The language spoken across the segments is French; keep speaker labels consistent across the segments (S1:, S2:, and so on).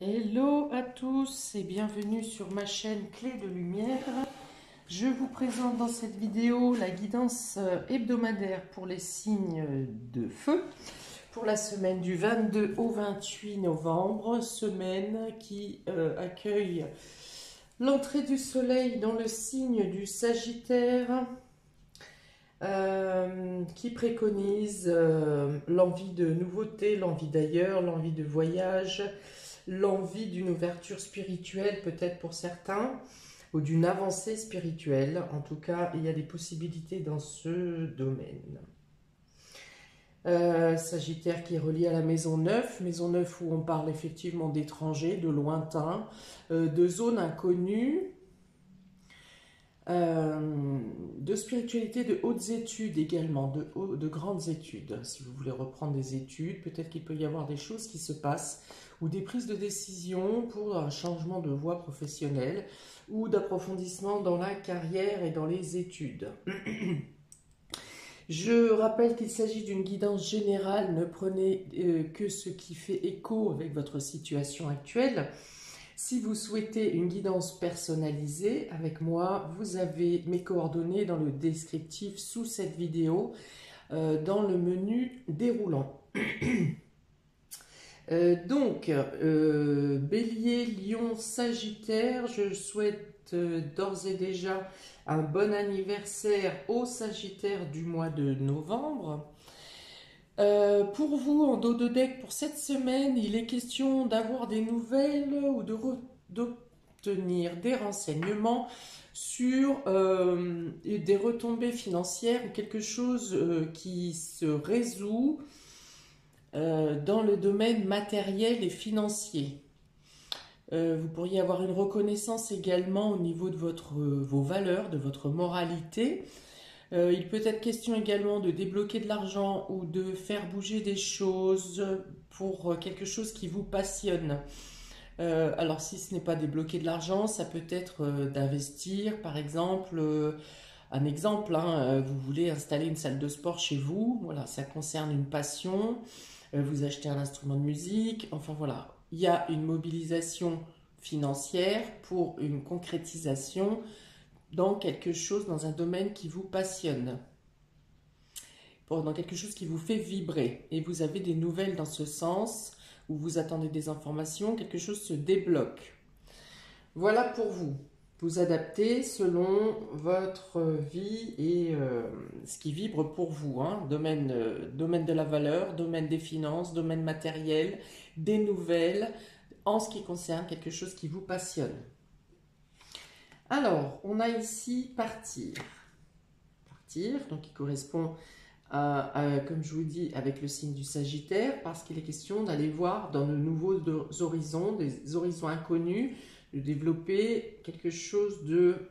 S1: Hello à tous et bienvenue sur ma chaîne Clé de Lumière. Je vous présente dans cette vidéo la guidance hebdomadaire pour les signes de feu pour la semaine du 22 au 28 novembre, semaine qui accueille l'entrée du soleil dans le signe du Sagittaire, qui préconise l'envie de nouveauté, l'envie d'ailleurs, l'envie de voyage, l'envie d'une ouverture spirituelle peut-être pour certains, ou d'une avancée spirituelle. En tout cas, il y a des possibilités dans ce domaine. Sagittaire qui est relié à la maison 9 où on parle effectivement d'étrangers, de lointains, de zones inconnues, de spiritualité, de hautes études également, de grandes études. Si vous voulez reprendre des études, peut-être qu'il peut y avoir des choses qui se passent ou des prises de décision pour un changement de voie professionnelle ou d'approfondissement dans la carrière et dans les études. Je rappelle qu'il s'agit d'une guidance générale, ne prenez que ce qui fait écho avec votre situation actuelle. Si vous souhaitez une guidance personnalisée avec moi, vous avez mes coordonnées dans le descriptif sous cette vidéo, dans le menu déroulant. Bélier, Lion, Sagittaire, je souhaite d'ores et déjà un bon anniversaire au Sagittaire du mois de novembre. Pour vous, en dos de deck, pour cette semaine, il est question d'avoir des nouvelles ou d'obtenir des renseignements sur des retombées financières ou quelque chose qui se résout dans le domaine matériel et financier. Vous pourriez avoir une reconnaissance également au niveau de vos valeurs, de votre moralité. Il peut être question également de débloquer de l'argent ou de faire bouger des choses pour quelque chose qui vous passionne. Alors si ce n'est pas débloquer de l'argent, ça peut être d'investir, par exemple, un exemple, vous voulez installer une salle de sport chez vous, voilà, ça concerne une passion, vous achetez un instrument de musique, enfin voilà, il y a une mobilisation financière pour une concrétisation dans quelque chose, dans un domaine qui vous passionne, dans quelque chose qui vous fait vibrer. Et vous avez des nouvelles dans ce sens, où vous attendez des informations, quelque chose se débloque. Voilà pour vous. Vous adaptez selon votre vie et ce qui vibre pour vous. Domaine de la valeur, domaine des finances, domaine matériel, des nouvelles, en ce qui concerne quelque chose qui vous passionne. Alors, on a ici partir. Partir, donc qui correspond comme je vous dis, avec le signe du Sagittaire, parce qu'il est question d'aller voir dans de nouveaux horizons, des horizons inconnus, de développer quelque chose de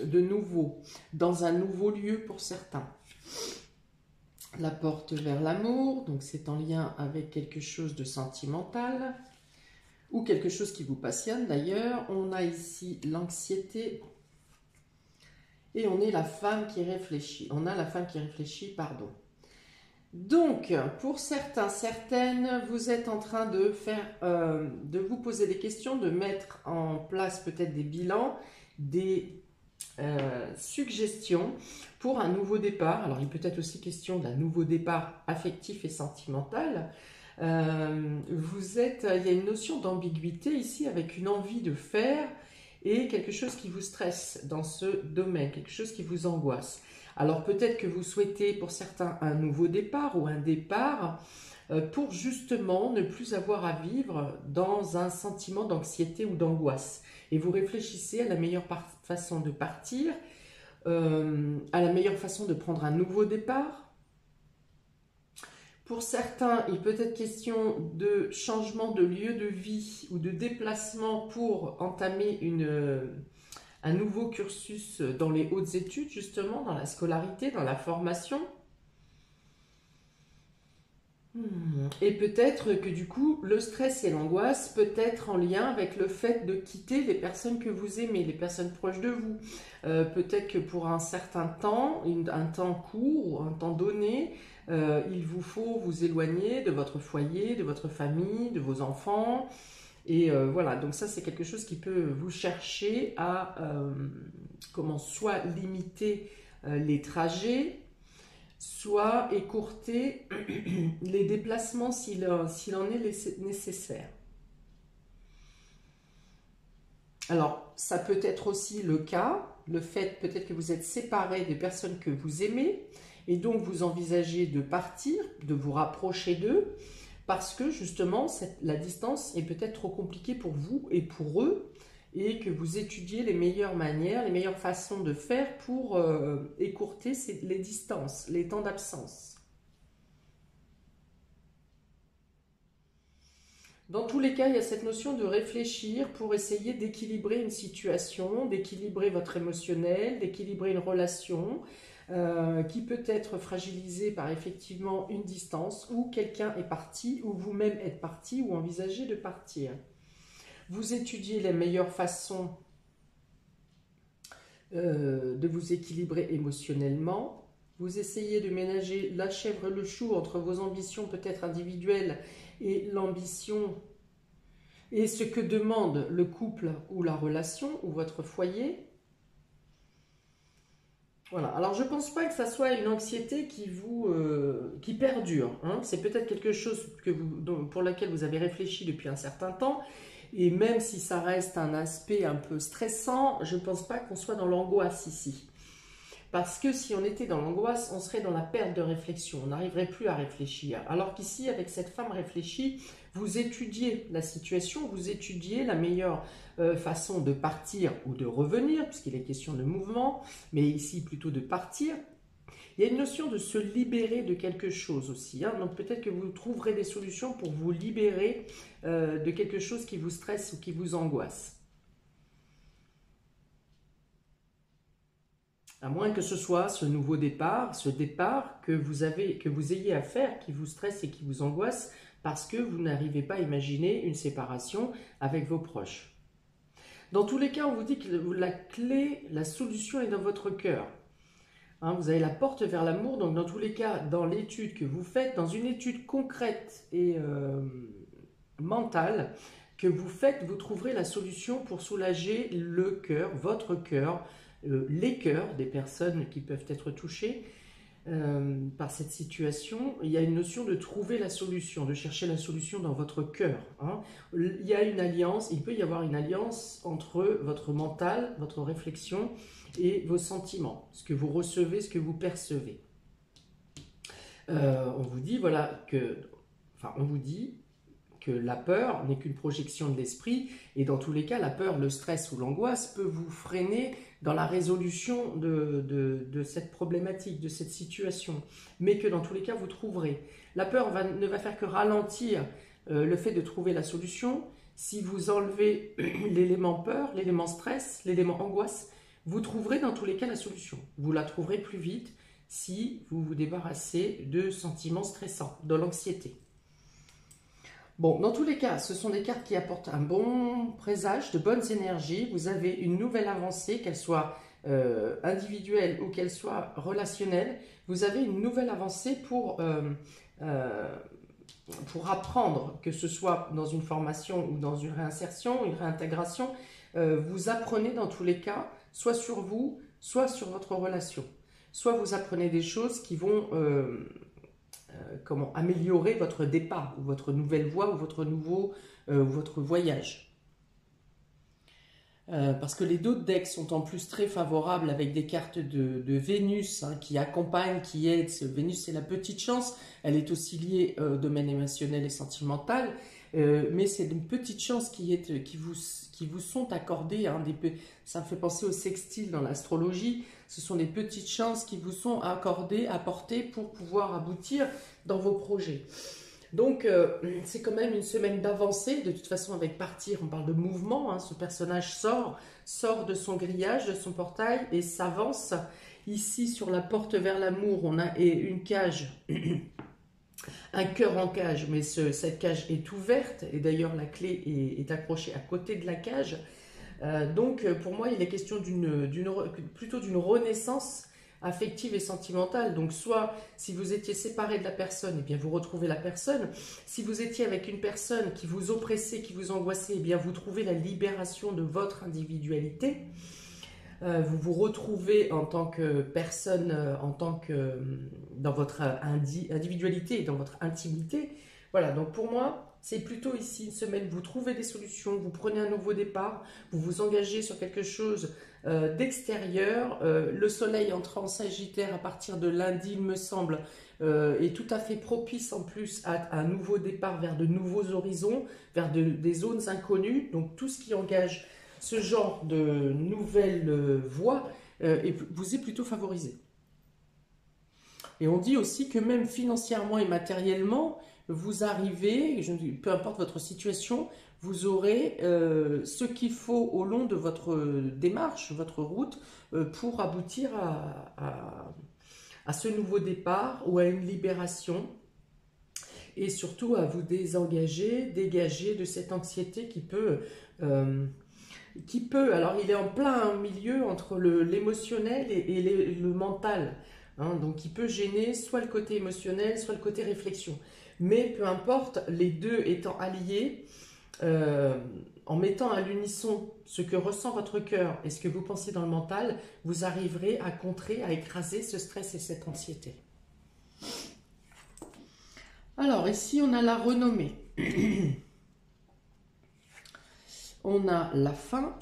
S1: nouveau, dans un nouveau lieu pour certains. La porte vers l'amour, donc c'est en lien avec quelque chose de sentimental, ou quelque chose qui vous passionne d'ailleurs. On a ici l'anxiété, et on est la femme qui réfléchit. On a la femme qui réfléchit, pardon. Donc, pour certains, certaines, vous êtes en train de de vous poser des questions, de mettre en place peut-être des bilans, des suggestions pour un nouveau départ. Alors, il peut être aussi question d'un nouveau départ affectif et sentimental. Il y a une notion d'ambiguïté ici avec une envie de faire et quelque chose qui vous stresse dans ce domaine, quelque chose qui vous angoisse. Alors peut-être que vous souhaitez pour certains un nouveau départ ou un départ pour justement ne plus avoir à vivre dans un sentiment d'anxiété ou d'angoisse. Et vous réfléchissez à la meilleure façon de partir, à la meilleure façon de prendre un nouveau départ. Pour certains, il peut être question de changement de lieu de vie ou de déplacement pour entamer un nouveau cursus dans les hautes études, justement, dans la scolarité, dans la formation. Et peut-être que du coup, le stress et l'angoisse peut être en lien avec le fait de quitter les personnes que vous aimez, les personnes proches de vous. Peut-être que pour un certain temps, un temps court ou un temps donné, il vous faut vous éloigner de votre foyer, de votre famille, de vos enfants. Et voilà, donc ça c'est quelque chose qui peut vous chercher à soit limiter les trajets, soit écourter les déplacements s'il en est nécessaire. Alors, ça peut être aussi le cas, le fait peut-être que vous êtes séparé des personnes que vous aimez, et donc vous envisagez de partir, de vous rapprocher d'eux, parce que justement, la distance est peut-être trop compliquée pour vous et pour eux, et que vous étudiez les meilleures manières, les meilleures façons de faire pour écourter les distances, les temps d'absence. Dans tous les cas, il y a cette notion de réfléchir pour essayer d'équilibrer une situation, d'équilibrer votre émotionnel, d'équilibrer une relation qui peut être fragilisée par effectivement une distance où quelqu'un est parti, ou vous-même êtes parti ou envisagez de partir. Vous étudiez les meilleures façons de vous équilibrer émotionnellement. Vous essayez de ménager la chèvre et le chou entre vos ambitions peut-être individuelles et l'ambition et ce que demande le couple ou la relation ou votre foyer. Voilà, alors je ne pense pas que ça soit une anxiété qui perdure. Hein. C'est peut-être quelque chose pour laquelle vous avez réfléchi depuis un certain temps. Et même si ça reste un aspect un peu stressant, je ne pense pas qu'on soit dans l'angoisse ici. Parce que si on était dans l'angoisse, on serait dans la perte de réflexion, on n'arriverait plus à réfléchir. Alors qu'ici, avec cette femme réfléchie, vous étudiez la situation, vous étudiez la meilleure façon de partir ou de revenir, puisqu'il est question de mouvement, mais ici plutôt de partir. Il y a une notion de se libérer de quelque chose aussi. Hein. Donc peut-être que vous trouverez des solutions pour vous libérer de quelque chose qui vous stresse ou qui vous angoisse. À moins que ce soit ce nouveau départ, ce départ que vous ayez à faire, qui vous stresse et qui vous angoisse, parce que vous n'arrivez pas à imaginer une séparation avec vos proches. Dans tous les cas, on vous dit que la clé, la solution est dans votre cœur. Hein, vous avez la porte vers l'amour, donc dans tous les cas, dans l'étude que vous faites, dans une étude concrète et mentale que vous faites, vous trouverez la solution pour soulager le cœur, votre cœur, les cœurs des personnes qui peuvent être touchées par cette situation. Il y a une notion de trouver la solution, de chercher la solution dans votre cœur. Hein. Il y a une alliance, il peut y avoir une alliance entre votre mental, votre réflexion et vos sentiments, ce que vous recevez, ce que vous percevez. On vous dit que la peur n'est qu'une projection de l'esprit, et dans tous les cas, la peur, le stress ou l'angoisse peut vous freiner dans la résolution de cette problématique, de cette situation, mais que dans tous les cas, vous trouverez. La peur ne va faire que ralentir le fait de trouver la solution. Si vous enlevez l'élément peur, l'élément stress, l'élément angoisse, vous trouverez dans tous les cas la solution. Vous la trouverez plus vite si vous vous débarrassez de sentiments stressants, de l'anxiété. Bon, dans tous les cas, ce sont des cartes qui apportent un bon présage, de bonnes énergies. Vous avez une nouvelle avancée, qu'elle soit individuelle ou qu'elle soit relationnelle. Vous avez une nouvelle avancée pour apprendre, que ce soit dans une formation ou dans une réinsertion, une réintégration. Vous apprenez dans tous les cas, soit sur vous, soit sur votre relation. Soit vous apprenez des choses qui vont améliorer votre départ, ou votre nouvelle voie, ou votre voyage. Parce que les d'autres decks sont en plus très favorables, avec des cartes de Vénus qui accompagnent, qui aident. Vénus, c'est la petite chance, elle est aussi liée au domaine émotionnel et sentimental, mais c'est une petite chance qui vous sont accordées. Hein, ça me fait penser au sextile dans l'astrologie. Ce sont des petites chances qui vous sont accordées, apportées pour pouvoir aboutir dans vos projets. Donc, c'est quand même une semaine d'avancée. De toute façon, avec partir, on parle de mouvement. Hein, ce personnage sort de son grillage, de son portail et s'avance. Ici, sur la porte vers l'amour, on a une cage, un cœur en cage, mais cette cage est ouverte. Et d'ailleurs, la clé est accrochée à côté de la cage. Donc, pour moi, il est question plutôt d'une renaissance affective et sentimentale. Donc soit si vous étiez séparé de la personne, eh bien vous retrouvez la personne. Si vous étiez avec une personne qui vous oppressait, qui vous angoissait, eh bien vous trouvez la libération de votre individualité. Vous vous retrouvez en tant que personne, dans votre individualité et dans votre intimité. Voilà, donc pour moi, c'est plutôt ici une semaine, vous trouvez des solutions, vous prenez un nouveau départ, vous vous engagez sur quelque chose d'extérieur. Le soleil entre en Sagittaire à partir de lundi, il me semble, est tout à fait propice en plus à un nouveau départ vers de nouveaux horizons, vers des zones inconnues. Donc tout ce qui engage ce genre de nouvelles voies vous est plutôt favorisé. Et on dit aussi que même financièrement et matériellement, vous arrivez, peu importe votre situation, vous aurez ce qu'il faut au long de votre démarche, votre route, pour aboutir à ce nouveau départ ou à une libération. Et surtout à vous dégager de cette anxiété qui peut, alors il est en plein milieu entre l'émotionnel et le mental, hein, donc il peut gêner soit le côté émotionnel, soit le côté réflexion. Mais peu importe, les deux étant alliés, en mettant à l'unisson ce que ressent votre cœur et ce que vous pensez dans le mental, vous arriverez à contrer, à écraser ce stress et cette anxiété. Alors ici on a la renommée. On a la fin,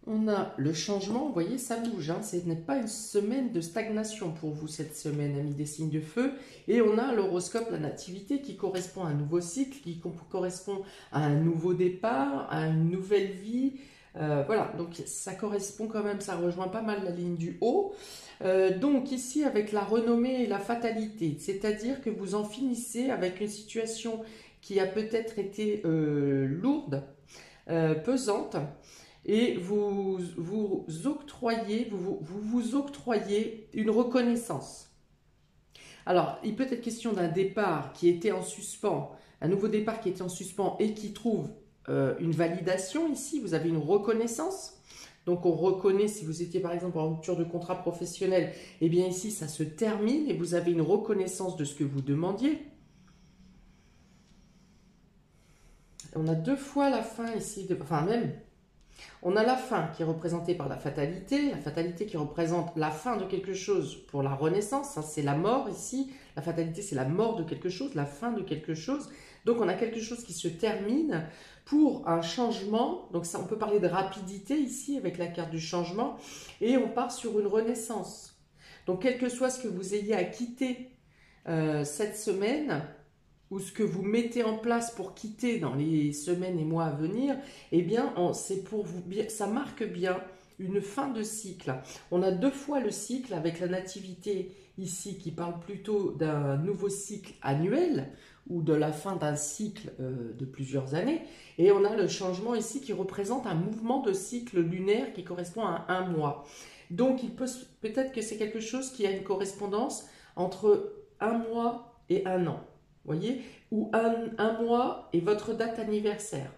S1: on a le changement, vous voyez, ça bouge, hein. Ce n'est pas une semaine de stagnation pour vous cette semaine, amis des signes de feu. Et on a l'horoscope, la nativité, qui correspond à un nouveau cycle, qui correspond à un nouveau départ, à une nouvelle vie. Voilà, donc ça correspond quand même, ça rejoint pas mal la ligne du haut. Donc ici, avec la renommée et la fatalité, c'est-à-dire que vous en finissez avec une situation qui a peut-être été lourde, pesante, et vous octroyez une reconnaissance. Alors, il peut être question d'un départ qui était en suspens, un nouveau départ qui était en suspens et qui trouve une validation ici, vous avez une reconnaissance. Donc on reconnaît, si vous étiez par exemple en rupture de contrat professionnel, eh bien ici ça se termine et vous avez une reconnaissance de ce que vous demandiez. On a deux fois la fin ici, enfin même, on a la fin qui est représentée par la fatalité qui représente la fin de quelque chose pour la renaissance, hein, c'est la mort ici, la fatalité c'est la mort de quelque chose, la fin de quelque chose, donc on a quelque chose qui se termine pour un changement, donc ça, on peut parler de rapidité ici avec la carte du changement, et on part sur une renaissance. Donc quel que soit ce que vous ayez à quitter cette semaine, ou ce que vous mettez en place pour quitter dans les semaines et mois à venir, eh bien, c'est pour vous, ça marque bien une fin de cycle. On a deux fois le cycle avec la nativité ici qui parle plutôt d'un nouveau cycle annuel ou de la fin d'un cycle de plusieurs années. Et on a le changement ici qui représente un mouvement de cycle lunaire qui correspond à un mois. Donc, peut-être que c'est quelque chose qui a une correspondance entre un mois et un an. Voyez, ou un mois et votre date anniversaire.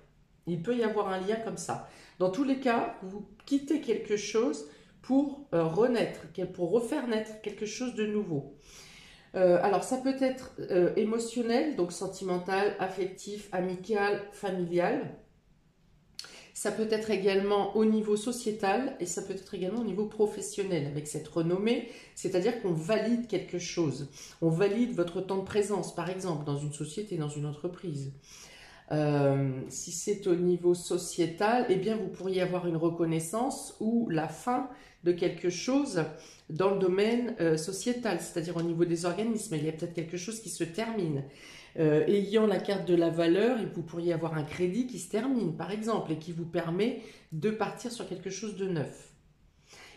S1: Il peut y avoir un lien comme ça. Dans tous les cas, vous quittez quelque chose pour renaître, pour refaire naître quelque chose de nouveau. Alors, ça peut être émotionnel, donc sentimental, affectif, amical, familial. Ça peut être également au niveau sociétal et ça peut être également au niveau professionnel avec cette renommée, c'est-à-dire qu'on valide quelque chose. On valide votre temps de présence, par exemple, dans une société, dans une entreprise. Si c'est au niveau sociétal, eh bien vous pourriez avoir une reconnaissance ou la fin de quelque chose dans le domaine sociétal, c'est-à-dire au niveau des organismes. Il y a peut-être quelque chose qui se termine. Ayant la carte de la valeur, vous pourriez avoir un crédit qui se termine, par exemple, et qui vous permet de partir sur quelque chose de neuf.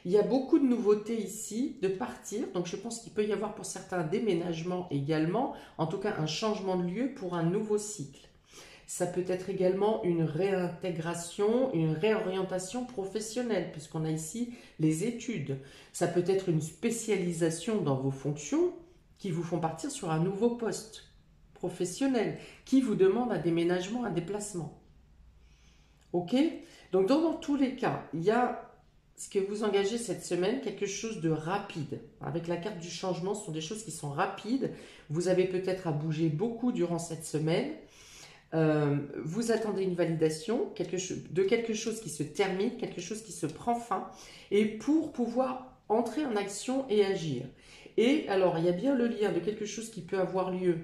S1: Il y a beaucoup de nouveautés ici, de partir, donc je pense qu'il peut y avoir pour certains un déménagement également, en tout cas un changement de lieu pour un nouveau cycle. Ça peut être également une réintégration, une réorientation professionnelle, puisqu'on a ici les études. Ça peut être une spécialisation dans vos fonctions qui vous font partir sur un nouveau poste professionnel, qui vous demande un déménagement, un déplacement. Ok? Donc dans tous les cas, il y a ce que vous engagez cette semaine, quelque chose de rapide. Avec la carte du changement, ce sont des choses qui sont rapides. Vous avez peut-être à bouger beaucoup durant cette semaine. Vous attendez une validation de quelque chose qui se termine, quelque chose qui se prend fin, et pour pouvoir entrer en action et agir. Et alors, il y a bien le lien de quelque chose qui peut avoir lieu,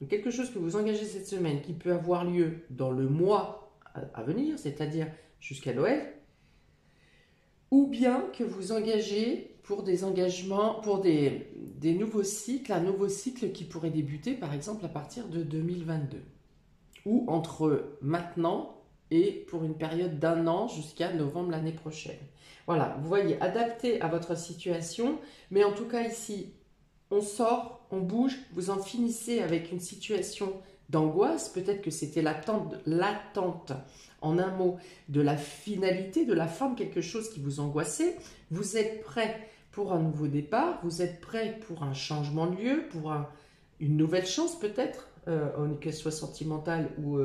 S1: de quelque chose que vous engagez cette semaine, qui peut avoir lieu dans le mois à venir, c'est-à-dire jusqu'à Noël, ou bien que vous engagez pour des engagements, pour des nouveaux cycles, un nouveau cycle qui pourrait débuter par exemple à partir de 2022, ou entre maintenant et pour une période d'1 an jusqu'à novembre l'année prochaine. Voilà, vous voyez, adapté à votre situation, mais en tout cas ici, on sort, on bouge, vous en finissez avec une situation d'angoisse, peut-être que c'était l'attente, en un mot, de la finalité, de la fin de quelque chose qui vous angoissait. Vous êtes prêt pour un nouveau départ, vous êtes prêt pour un changement de lieu, pour une nouvelle chance peut-être, qu'elle soit sentimentale ou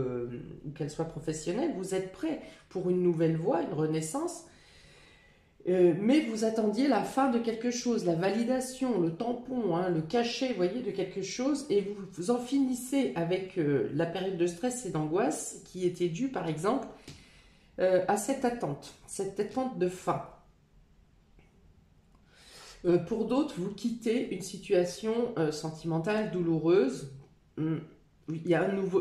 S1: qu'elle soit professionnelle. Vous êtes prêt pour une nouvelle voie, une renaissance. Mais vous attendiez la fin de quelque chose, la validation, le tampon, hein, le cachet, vous voyez, de quelque chose, et vous en finissez avec la période de stress et d'angoisse qui était due, par exemple, à cette attente de fin. Pour d'autres, vous quittez une situation sentimentale douloureuse.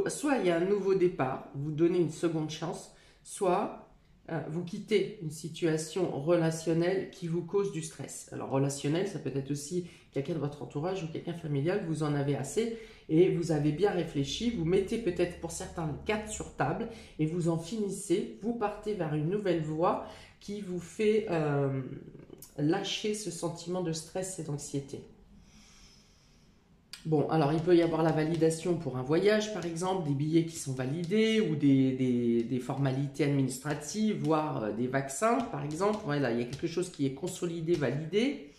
S1: Soit il y a un nouveau départ, vous donnez une seconde chance, soit vous quittez une situation relationnelle qui vous cause du stress. Alors relationnel, ça peut être aussi quelqu'un de votre entourage ou quelqu'un familial, vous en avez assez et vous avez bien réfléchi, vous mettez peut-être pour certains les cartes sur table et vous en finissez, vous partez vers une nouvelle voie qui vous fait lâcher ce sentiment de stress et d'anxiété. Bon, alors il peut y avoir la validation pour un voyage, par exemple, des billets qui sont validés ou des formalités administratives, voire des vaccins, par exemple. Voilà, il y a quelque chose qui est consolidé, validé.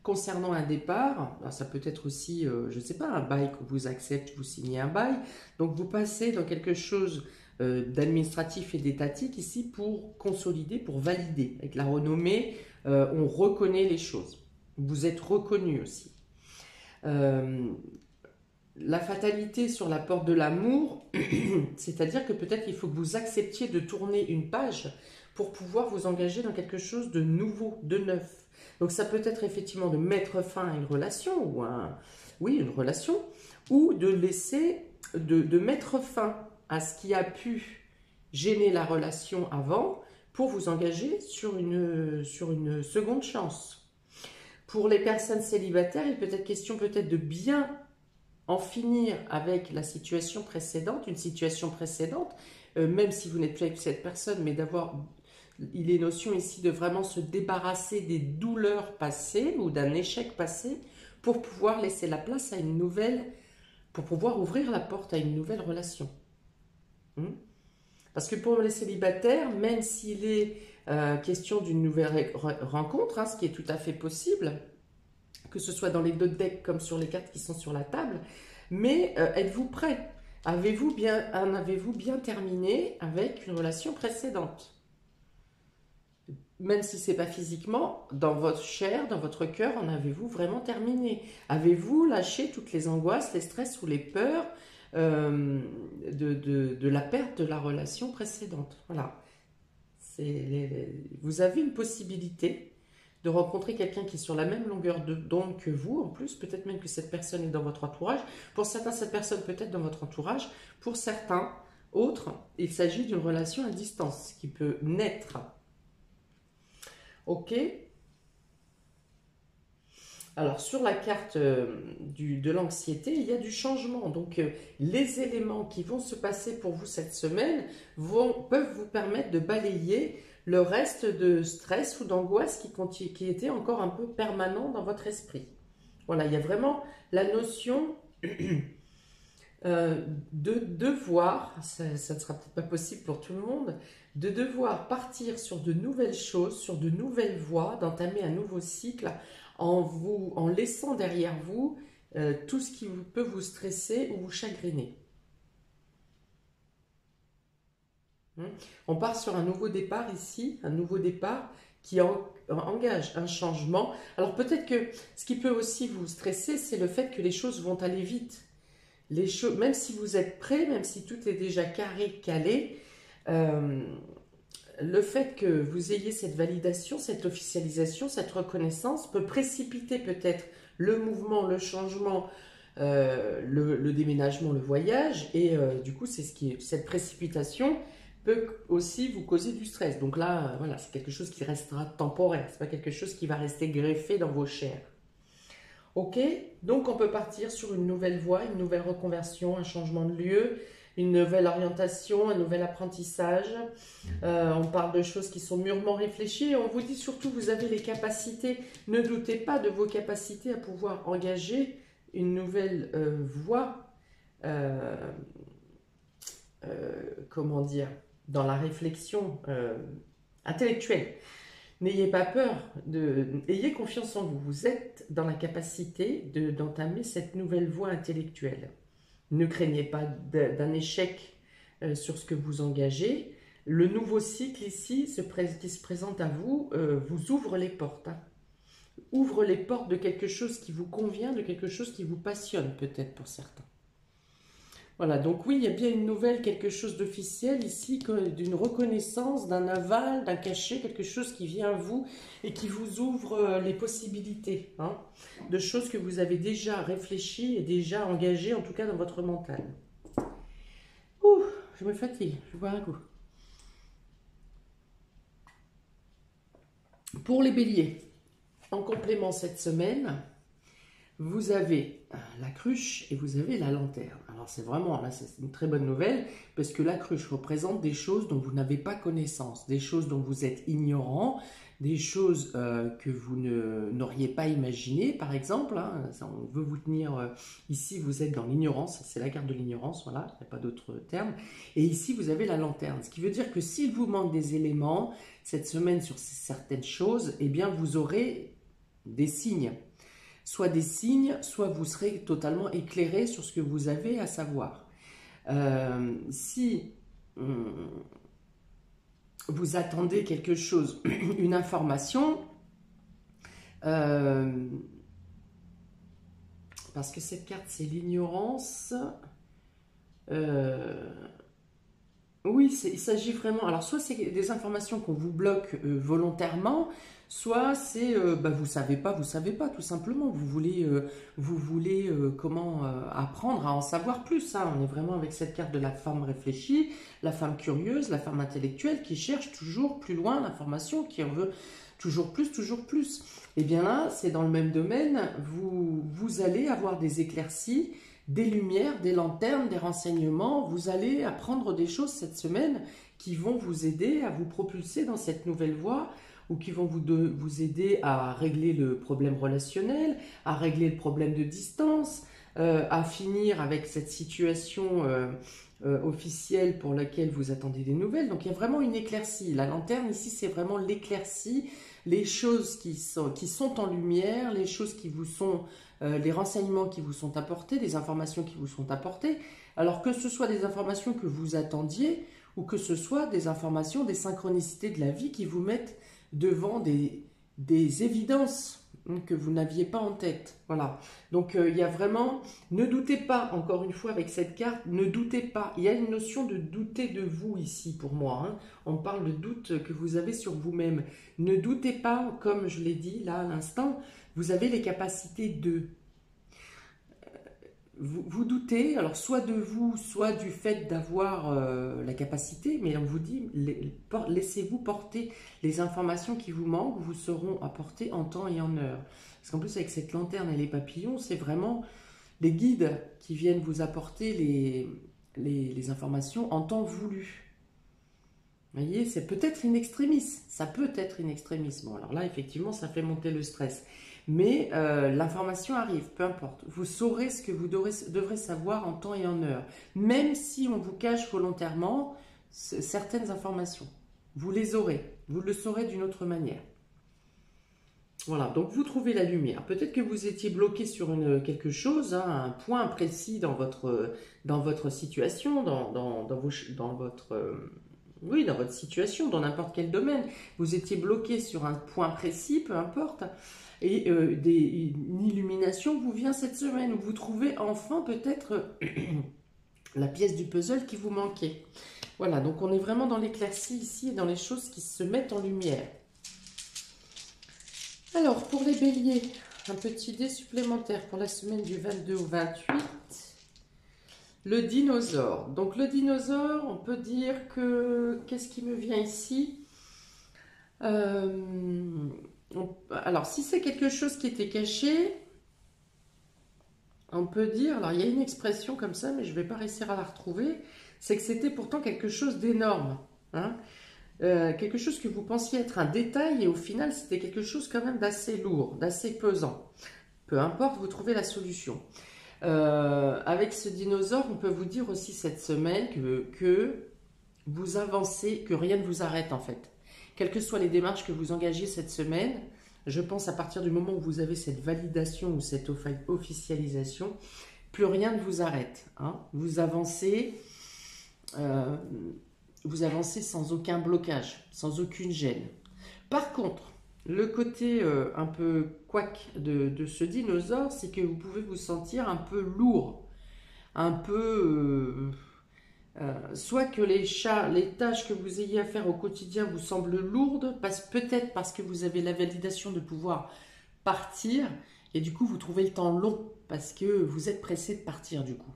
S1: Concernant un départ, ça peut être aussi, je ne sais pas, un bail que vous acceptez, vous signez un bail. Donc vous passez dans quelque chose d'administratif et d'étatique ici pour consolider, pour valider. Avec la renommée, on reconnaît les choses. Vous êtes reconnu aussi. La fatalité sur la porte de l'amour, c'est-à-dire que peut-être il faut que vous acceptiez de tourner une page pour pouvoir vous engager dans quelque chose de nouveau, de neuf. Donc ça peut être effectivement de mettre fin à une relation, une relation, ou de laisser, de mettre fin à ce qui a pu gêner la relation avant pour vous engager sur une seconde chance. Pour les personnes célibataires, il peut être question peut-être de bien en finir avec la situation précédente, une situation précédente, même si vous n'êtes plus avec cette personne, mais d'avoir, il est notion ici de vraiment se débarrasser des douleurs passées ou d'un échec passé pour pouvoir laisser la place à une nouvelle, pour pouvoir ouvrir la porte à une nouvelle relation. Parce que pour les célibataires, même s'il est question d'une nouvelle rencontre, ce qui est tout à fait possible, que ce soit dans les deux decks comme sur les cartes qui sont sur la table, mais êtes-vous prêt? Avez-vous bien terminé avec une relation précédente? Même si ce n'est pas physiquement, dans votre chair, dans votre cœur, en avez-vous vraiment terminé? Avez-vous lâché toutes les angoisses, les stress ou les peurs de la perte de la relation précédente? Voilà. Vous avez une possibilité de rencontrer quelqu'un qui est sur la même longueur d'onde que vous, en plus, peut-être même que cette personne est dans votre entourage. Pour certains, cette personne peut être dans votre entourage. Pour certains autres, il s'agit d'une relation à distance qui peut naître. Ok. Alors, sur la carte de l'anxiété, il y a du changement. Donc, les éléments qui vont se passer pour vous cette semaine peuvent vous permettre de balayer le reste de stress ou d'angoisse qui était encore un peu permanent dans votre esprit. Voilà, il y a vraiment la notion de devoir, ça ne sera peut-être pas possible pour tout le monde, de devoir partir sur de nouvelles choses, sur de nouvelles voies, d'entamer un nouveau cycle en laissant derrière vous tout ce qui peut vous stresser ou vous chagriner. On part sur un nouveau départ ici, un nouveau départ qui engage un changement. Alors peut-être que ce qui peut aussi vous stresser, c'est le fait que les choses vont aller vite. Les choses, même si vous êtes prêt, même si tout est déjà carré, calé, le fait que vous ayez cette validation, cette officialisation, cette reconnaissance peut précipiter peut-être le mouvement, le changement, le déménagement, le voyage, et du coup, cette précipitation peut aussi vous causer du stress. Donc là, voilà, c'est quelque chose qui restera temporaire, c'est pas quelque chose qui va rester greffé dans vos chairs. Ok, donc on peut partir sur une nouvelle voie, une nouvelle reconversion, un changement de lieu, une nouvelle orientation, un nouvel apprentissage. On parle de choses qui sont mûrement réfléchies et on vous dit surtout vous avez les capacités. Ne doutez pas de vos capacités à pouvoir engager une nouvelle voie, comment dire, dans la réflexion intellectuelle. N'ayez pas peur, ayez confiance en vous. Vous êtes dans la capacité d'entamer cette nouvelle voie intellectuelle. Ne craignez pas d'un échec sur ce que vous engagez. Le nouveau cycle ici qui se présente à vous vous ouvre les portes. Hein. Ouvre les portes de quelque chose qui vous convient, de quelque chose qui vous passionne peut-être pour certains. Voilà, donc oui, il y a bien une nouvelle, quelque chose d'officiel ici, d'une reconnaissance, d'un aval, d'un cachet, quelque chose qui vient à vous et qui vous ouvre les possibilités, hein, de choses que vous avez déjà réfléchies et déjà engagées, en tout cas dans votre mental. Ouh, je me fatigue, je bois un coup. Pour les béliers, en complément cette semaine, vous avez la cruche et vous avez la lanterne. Alors c'est vraiment, là c'est une très bonne nouvelle, parce que la cruche représente des choses dont vous n'avez pas connaissance, des choses dont vous êtes ignorant, des choses que vous n'auriez pas imaginées, par exemple. Hein, on veut vous tenir, ici vous êtes dans l'ignorance, c'est la carte de l'ignorance, voilà, il n'y a pas d'autre terme. Et ici vous avez la lanterne, ce qui veut dire que s'il vous manque des éléments, cette semaine sur certaines choses, eh bien vous aurez des signes. Soit des signes, soit vous serez totalement éclairé sur ce que vous avez à savoir. Si vous attendez quelque chose, une information, parce que cette carte c'est l'ignorance, oui, il s'agit vraiment, alors soit c'est des informations qu'on vous bloque volontairement, soit c'est, vous savez pas, tout simplement. Vous voulez apprendre à en savoir plus. Hein. On est vraiment avec cette carte de la femme réfléchie, la femme curieuse, la femme intellectuelle qui cherche toujours plus loin l'information, qui en veut toujours plus, toujours plus. Et bien là, c'est dans le même domaine, vous allez avoir des éclaircies, des lumières, des lanternes, des renseignements. Vous allez apprendre des choses cette semaine qui vont vous aider à vous propulser dans cette nouvelle voie, ou qui vont vous aider à régler le problème relationnel, à régler le problème de distance, à finir avec cette situation officielle pour laquelle vous attendez des nouvelles. Donc il y a vraiment une éclaircie. La lanterne ici, c'est vraiment l'éclaircie, les choses qui sont en lumière, les choses qui vous sont, les renseignements qui vous sont apportés, les informations qui vous sont apportées. Alors que ce soit des informations que vous attendiez, ou que ce soit des informations, des synchronicités de la vie qui vous mettent devant des évidences que vous n'aviez pas en tête. Voilà. Donc, il y a vraiment... Ne doutez pas, encore une fois, avec cette carte, ne doutez pas. Il y a une notion de douter de vous ici, pour moi. Hein. On parle de doute que vous avez sur vous-même. Ne doutez pas, comme je l'ai dit là à l'instant, vous avez les capacités de... Vous doutez, alors soit de vous, soit du fait d'avoir la capacité, mais on vous dit, laissez-vous porter les informations qui vous manquent, vous seront apportées en temps et en heure. Parce qu'en plus, avec cette lanterne et les papillons, c'est vraiment les guides qui viennent vous apporter les informations en temps voulu. Vous voyez, c'est peut-être in extremis, ça peut être in extremis. Bon, alors là, effectivement, ça fait monter le stress. Mais l'information arrive, peu importe. Vous saurez ce que vous devrez savoir en temps et en heure. Même si on vous cache volontairement certaines informations. Vous les aurez. Vous le saurez d'une autre manière. Voilà, donc vous trouvez la lumière. Peut-être que vous étiez bloqué sur quelque chose, hein, un point précis dans votre situation, dans votre Oui, dans votre situation, dans n'importe quel domaine. Vous étiez bloqué sur un point précis, peu importe. Et une illumination vous vient cette semaine, où vous trouvez enfin peut-être la pièce du puzzle qui vous manquait. Voilà, donc on est vraiment dans l'éclaircie ici et dans les choses qui se mettent en lumière. Alors, pour les béliers, un petit dé supplémentaire pour la semaine du 22 au 28. Le dinosaure. Donc le dinosaure, on peut dire que... Qu'est-ce qui me vient ici? Alors, si c'est quelque chose qui était caché, on peut dire... Alors, il y a une expression comme ça, mais je ne vais pas réussir à la retrouver. C'est que c'était pourtant quelque chose d'énorme. Hein, quelque chose que vous pensiez être un détail, et au final, c'était quelque chose quand même d'assez lourd, d'assez pesant. Peu importe, vous trouvez la solution. Avec ce dinosaure, on peut vous dire aussi cette semaine que vous avancez, que rien ne vous arrête en fait. Quelles que soient les démarches que vous engagez cette semaine, je pense à partir du moment où vous avez cette validation ou cette officialisation, plus rien ne vous arrête. Hein. Vous avancez sans aucun blocage, sans aucune gêne. Par contre, le côté un peu couac de ce dinosaure, c'est que vous pouvez vous sentir un peu lourd, un peu... soit que les tâches que vous ayez à faire au quotidien vous semblent lourdes, peut-être parce que vous avez la validation de pouvoir partir, et du coup vous trouvez le temps long, parce que vous êtes pressé de partir du coup.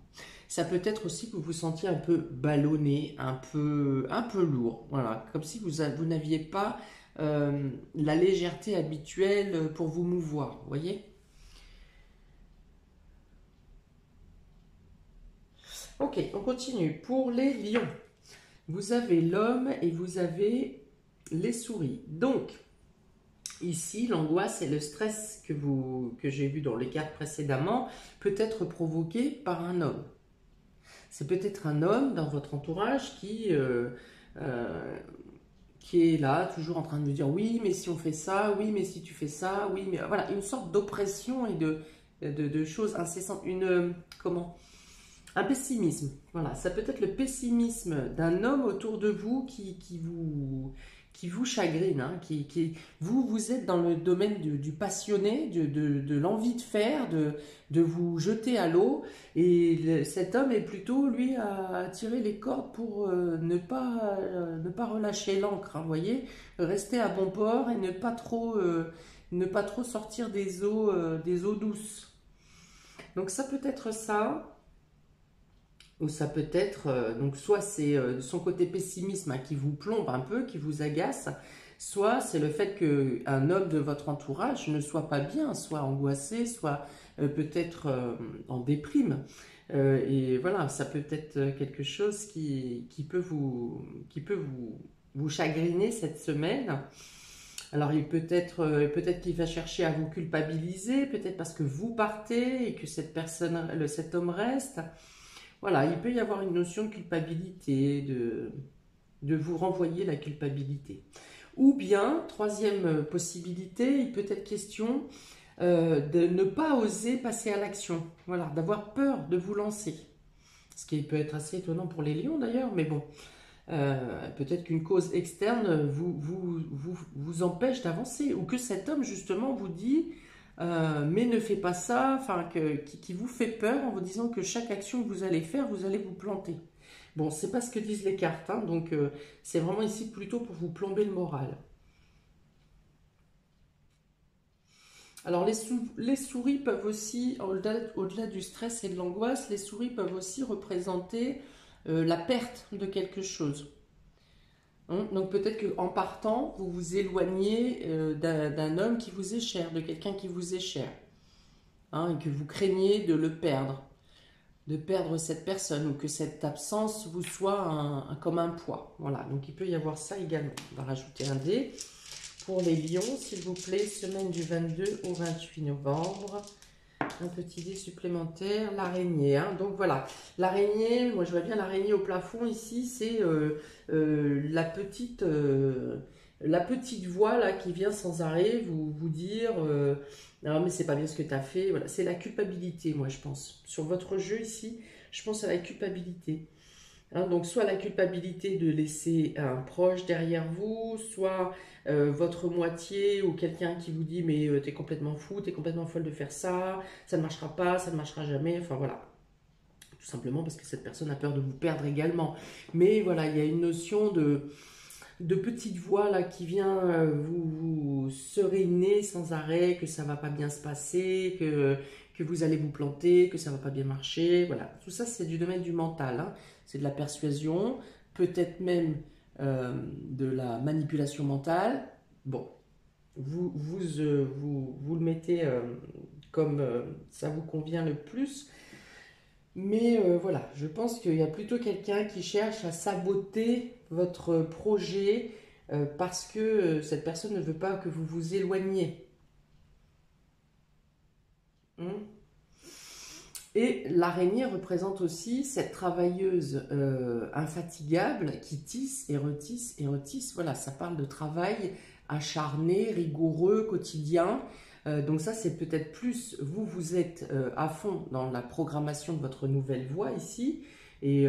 S1: Ça peut être aussi que vous vous sentiez un peu ballonné, un peu lourd, voilà, comme si vous n'aviez pas la légèreté habituelle pour vous mouvoir, vous voyez? Ok, on continue. Pour les lions, vous avez l'homme et vous avez les souris. Donc, ici, l'angoisse et le stress que j'ai vu dans les cartes précédemment peut être provoqué par un homme. C'est peut-être un homme dans votre entourage qui est là, toujours en train de me dire oui, mais si on fait ça, oui, mais si tu fais ça, oui, mais voilà, une sorte d'oppression et de choses incessantes, un pessimisme. Voilà, ça peut être le pessimisme d'un homme autour de vous qui vous chagrine, hein, vous êtes dans le domaine du passionné, de l'envie de faire, de vous jeter à l'eau, et cet homme est plutôt, lui, à tirer les cordes pour ne pas relâcher l'ancre, hein, vous voyez, rester à bon port et ne pas trop sortir des eaux douces. Donc ça peut être ça. Ou ça peut être, donc soit c'est son côté pessimisme hein, qui vous plombe un peu, qui vous agace, soit c'est le fait qu'un homme de votre entourage ne soit pas bien, soit angoissé, soit peut-être en déprime. Et voilà, ça peut être quelque chose qui peut vous chagriner cette semaine. Alors il peut-être qu'il va chercher à vous culpabiliser, peut-être parce que vous partez et que cet homme reste. Voilà, il peut y avoir une notion de culpabilité, de vous renvoyer la culpabilité. Ou bien, troisième possibilité, il peut être question de ne pas oser passer à l'action. Voilà, d'avoir peur de vous lancer. Ce qui peut être assez étonnant pour les lions d'ailleurs, mais bon, peut-être qu'une cause externe vous empêche d'avancer. Ou que cet homme justement vous dit... mais ne fais pas ça, enfin qui vous fait peur en vous disant que chaque action que vous allez faire, vous allez vous planter. Bon, c'est pas ce que disent les cartes, hein, donc c'est vraiment ici plutôt pour vous plomber le moral. Alors les souris peuvent aussi, au-delà du stress et de l'angoisse, les souris peuvent aussi représenter la perte de quelque chose. Hein, donc peut-être qu'en partant, vous vous éloignez d'un homme qui vous est cher, de quelqu'un qui vous est cher, hein, et que vous craignez de le perdre, de perdre cette personne, ou que cette absence vous soit comme un poids. Voilà, donc il peut y avoir ça également. On va rajouter un dé. Pour les lions, s'il vous plaît, semaine du 22 au 28 novembre. Un petit dé supplémentaire, l'araignée. Hein. Donc voilà, l'araignée, moi je vois bien l'araignée au plafond ici, c'est la petite voix là qui vient sans arrêt vous dire non mais c'est pas bien ce que tu as fait. Voilà, c'est la culpabilité, moi je pense. Sur votre jeu ici, je pense à la culpabilité. Hein, donc, soit la culpabilité de laisser un proche derrière vous, soit votre moitié ou quelqu'un qui vous dit mais t'es complètement fou, t'es complètement folle de faire ça, ça ne marchera pas, ça ne marchera jamais, enfin voilà. Tout simplement parce que cette personne a peur de vous perdre également. Mais voilà, il y a une notion de petite voix là qui vient vous sereiner sans arrêt, que ça va pas bien se passer, que vous allez vous planter, que ça va pas bien marcher. Voilà, tout ça c'est du domaine du mental, hein. C'est de la persuasion, peut-être même de la manipulation mentale. Bon, vous le mettez comme ça vous convient le plus. Mais voilà, je pense qu'il y a plutôt quelqu'un qui cherche à saboter votre projet parce que cette personne ne veut pas que vous vous éloigniez. Hein. Et l'araignée représente aussi cette travailleuse infatigable qui tisse et retisse et retisse. Voilà, ça parle de travail acharné, rigoureux, quotidien. Donc ça, c'est peut-être plus, vous êtes à fond dans la programmation de votre nouvelle voie ici. Et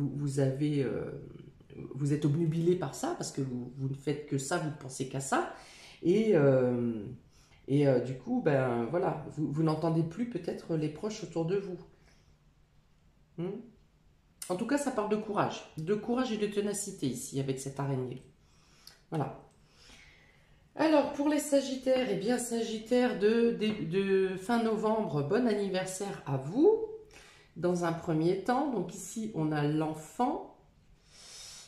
S1: vous êtes obnubilé par ça parce que vous ne faites que ça, vous ne pensez qu'à ça. Et, du coup, ben voilà, vous n'entendez plus peut-être les proches autour de vous. Hmm. En tout cas, ça parle de courage et de ténacité ici avec cette araignée. Voilà. Alors, pour les Sagittaires, eh bien, Sagittaire de fin novembre, bon anniversaire à vous. Dans un premier temps, donc ici, on a l'enfant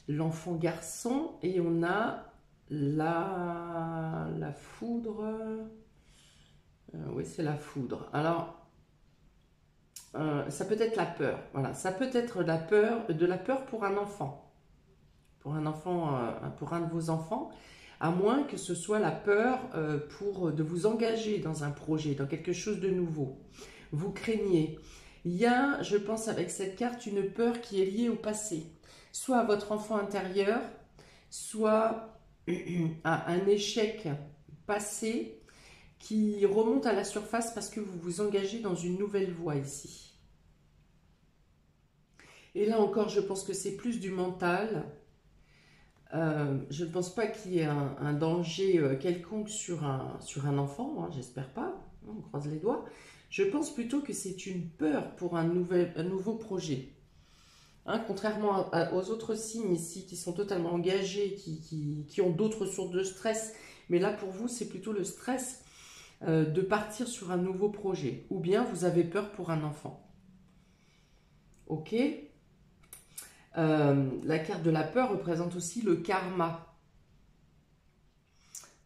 S1: garçon, et on a la foudre. Oui, c'est la foudre. Alors, ça peut être la peur. Voilà, ça peut être de la peur pour un enfant. Pour un enfant, pour un de vos enfants, à moins que ce soit la peur de vous engager dans un projet, dans quelque chose de nouveau. Vous craignez. Il y a, je pense, avec cette carte, une peur qui est liée au passé. Soit à votre enfant intérieur, soit à un échec passé qui remonte à la surface parce que vous vous engagez dans une nouvelle voie ici. Et là encore, je pense que c'est plus du mental. Je ne pense pas qu'il y ait un danger quelconque sur un enfant, hein, j'espère pas, on croise les doigts. Je pense plutôt que c'est une peur pour un nouveau projet. Hein, contrairement aux autres signes ici qui sont totalement engagés, qui ont d'autres sources de stress, mais là pour vous c'est plutôt le stress de partir sur un nouveau projet, ou bien vous avez peur pour un enfant. Ok. La carte de la peur représente aussi le karma.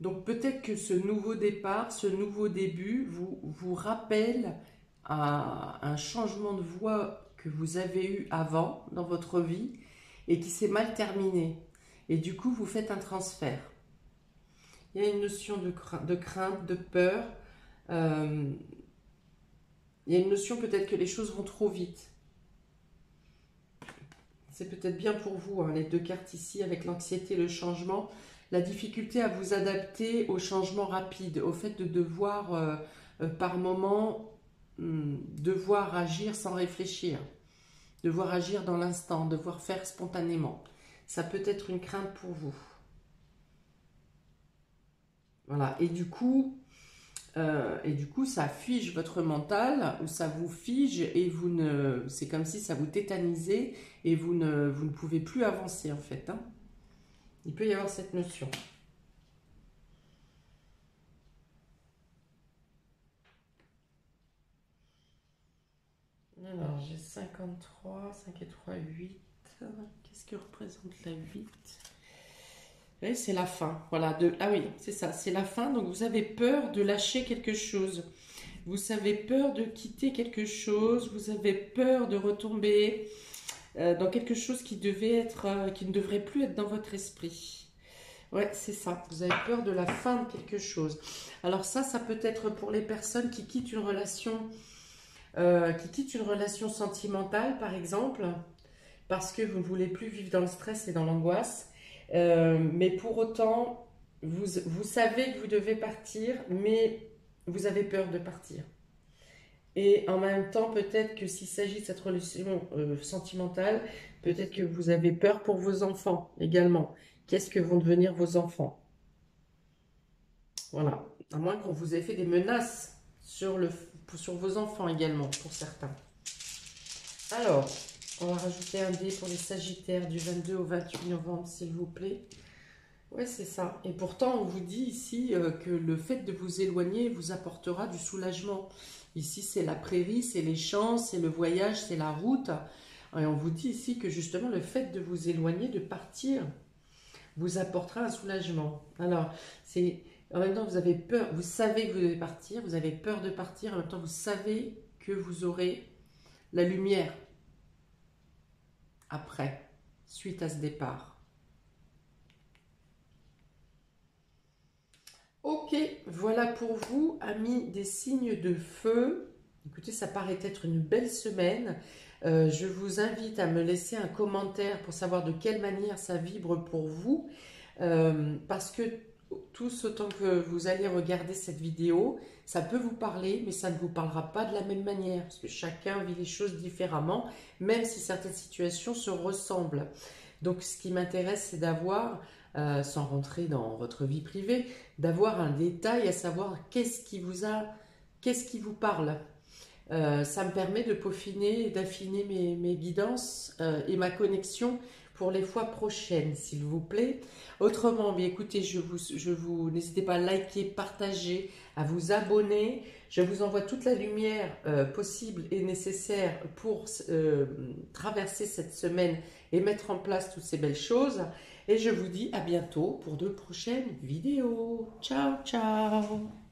S1: Donc peut-être que ce nouveau départ, ce nouveau début vous rappelle à un changement de voie que vous avez eu avant dans votre vie et qui s'est mal terminé. Et du coup, vous faites un transfert. Il y a une notion de crainte, de peur. Il y a une notion peut-être que les choses vont trop vite. C'est peut-être bien pour vous, hein, les deux cartes ici, avec l'anxiété et le changement. La difficulté à vous adapter au changement rapide, au fait de devoir, par moment, devoir agir sans réfléchir, devoir agir dans l'instant, devoir faire spontanément. Ça peut être une crainte pour vous. Voilà, et du coup, ça fige votre mental, ou ça vous fige, et c'est comme si ça vous tétanisait, et vous ne pouvez plus avancer en fait, hein. Il peut y avoir cette notion. Alors, j'ai 53, 5 et 3, 8. Qu'est-ce que représente la 8? Oui, c'est la fin. Voilà, ah oui, c'est ça, c'est la fin. Donc, vous avez peur de lâcher quelque chose. Vous avez peur de quitter quelque chose. Vous avez peur de retomber dans quelque chose qui qui ne devrait plus être dans votre esprit. Ouais, c'est ça. Vous avez peur de la fin de quelque chose. Alors ça peut être pour les personnes qui quittent une relation sentimentale, par exemple, parce que vous ne voulez plus vivre dans le stress et dans l'angoisse. Mais pour autant, vous savez que vous devez partir, mais vous avez peur de partir. Et en même temps, peut-être que s'il s'agit de cette relation sentimentale, peut-être que vous avez peur pour vos enfants également. Qu'est-ce que vont devenir vos enfants? Voilà. À moins qu'on vous ait fait des menaces sur vos enfants également, pour certains. Alors, on va rajouter un dé pour les Sagittaires du 22 au 28 novembre, s'il vous plaît. Ouais, c'est ça. Et pourtant, on vous dit ici que le fait de vous éloigner vous apportera du soulagement. Ici, c'est la prairie, c'est les champs, c'est le voyage, c'est la route. Et on vous dit ici que justement, le fait de vous éloigner, de partir, vous apportera un soulagement. Alors, c'est en même temps, vous avez peur, vous savez que vous devez partir, vous avez peur de partir, en même temps, vous savez que vous aurez la lumière après, suite à ce départ. Ok, voilà pour vous, amis des signes de feu. Écoutez, ça paraît être une belle semaine. Je vous invite à me laisser un commentaire pour savoir de quelle manière ça vibre pour vous. Parce que tous autant que vous allez regarder cette vidéo, ça peut vous parler, mais ça ne vous parlera pas de la même manière. Parce que chacun vit les choses différemment, même si certaines situations se ressemblent. Donc ce qui m'intéresse, c'est d'avoir, sans rentrer dans votre vie privée, d'avoir un détail, à savoir qu'est-ce qui vous parle. Ça me permet de peaufiner et d'affiner mes guidances et ma connexion pour les fois prochaines, s'il vous plaît. Autrement, bien écoutez, n'hésitez pas à liker, partager, à vous abonner. Je vous envoie toute la lumière possible et nécessaire pour traverser cette semaine et mettre en place toutes ces belles choses. Et je vous dis à bientôt pour de prochaines vidéos. Ciao, ciao!